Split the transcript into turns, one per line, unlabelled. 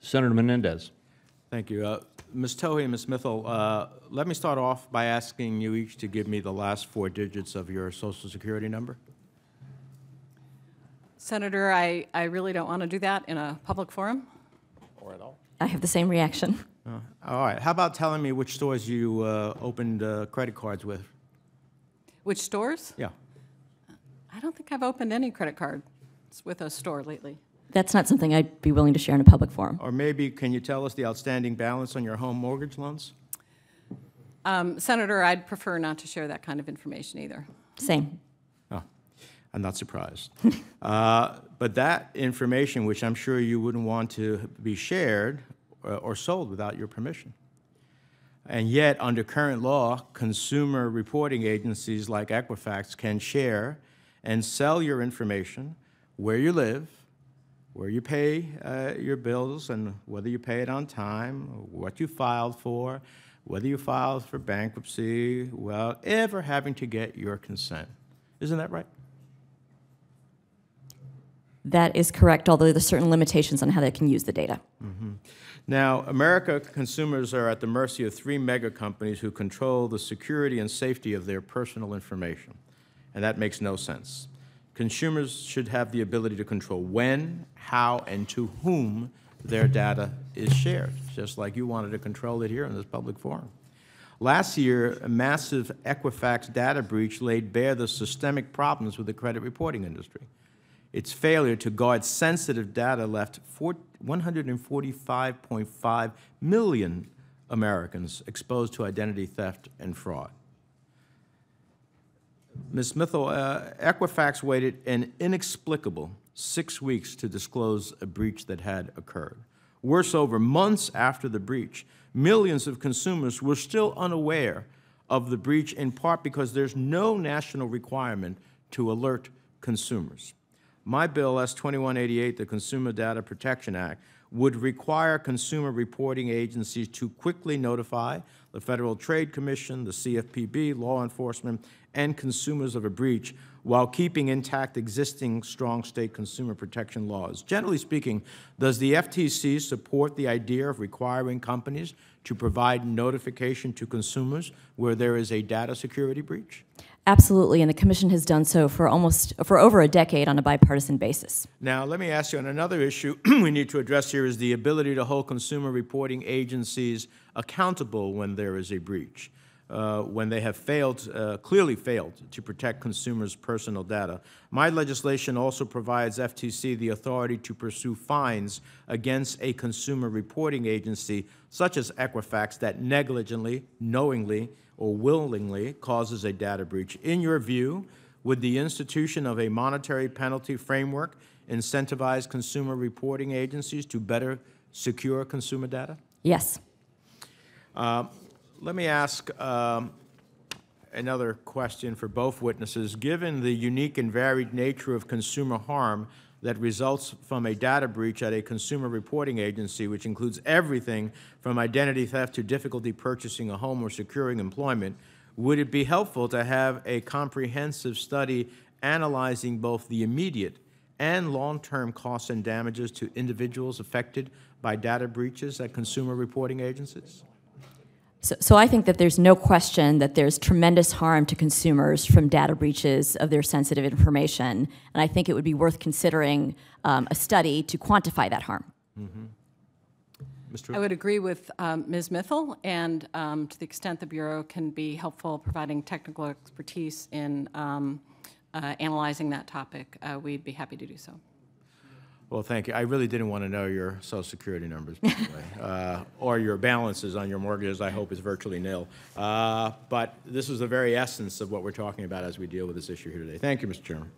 Senator Menendez.
Thank you. Ms. Tohey and Ms. Mithel, let me start off by asking you each to give me the last 4 digits of your Social Security number.
Senator, I really don't want to do that in a public forum.
Or at all.
I have the same reaction.
All right. How about telling me which stores you opened credit cards with?
Which stores?
Yeah.
I don't think I've opened any credit cards with a store lately.
That's not something I'd be willing to share in a public forum.
Or maybe can you tell us the outstanding balance on your home mortgage loans?
Senator, I'd prefer not to share that kind of information either.
Same.
Oh, I'm not surprised. But that information, which I'm sure you wouldn't want to be shared or sold without your permission. And yet, under current law, consumer reporting agencies like Equifax can share and sell your information, where you live, where you pay your bills, and whether you pay it on time, what you filed for, whether you filed for bankruptcy, without ever having to get your consent. Isn't that right?
That is correct, although there's certain limitations on how they can use the data.
Mm-hmm. Now, America consumers are at the mercy of 3 mega companies who control the security and safety of their personal information, and that makes no sense. Consumers should have the ability to control when, how, and to whom their data is shared, just like you wanted to control it here in this public forum. Last year, a massive Equifax data breach laid bare the systemic problems with the credit reporting industry. Its failure to guard sensitive data left 145.5 million Americans exposed to identity theft and fraud. Ms. Mithel, Equifax waited an inexplicable 6 weeks to disclose a breach that had occurred. Worse, over months after the breach, millions of consumers were still unaware of the breach, in part because there's no national requirement to alert consumers. My bill, S-2188, the Consumer Data Protection Act, would require consumer reporting agencies to quickly notify the Federal Trade Commission, the CFPB, law enforcement, and consumers of a breach while keeping intact existing strong state consumer protection laws. Generally speaking, does the FTC support the idea of requiring companies to provide notification to consumers where there is a data security breach?
Absolutely, and the Commission has done so for over a decade on a bipartisan basis.
Now, let me ask you on another issue we need to address here is the ability to hold consumer reporting agencies accountable when there is a breach, when they have clearly failed to protect consumers' personal data. My legislation also provides FTC the authority to pursue fines against a consumer reporting agency such as Equifax that negligently, knowingly, or willingly causes a data breach. In your view, would the institution of a monetary penalty framework incentivize consumer reporting agencies to better secure consumer data?
Yes.
Let me ask another question for both witnesses. Given the unique and varied nature of consumer harm that results from a data breach at a consumer reporting agency, which includes everything from identity theft to difficulty purchasing a home or securing employment, would it be helpful to have a comprehensive study analyzing both the immediate and long-term costs and damages to individuals affected by data breaches at consumer reporting agencies?
So I think that there's no question that there's tremendous harm to consumers from data breaches of their sensitive information, and I think it would be worth considering a study to quantify that harm.
Mm-hmm.
I would agree with Ms. Mithel, and to the extent the Bureau can be helpful providing technical expertise in analyzing that topic, we'd be happy to do so.
Well, thank you. I really didn't want to know your Social Security numbers, by the way, or your balances on your mortgages. I hope is virtually nil. But this is the very essence of what we're talking about as we deal with this issue here today. Thank you, Mr. Chairman.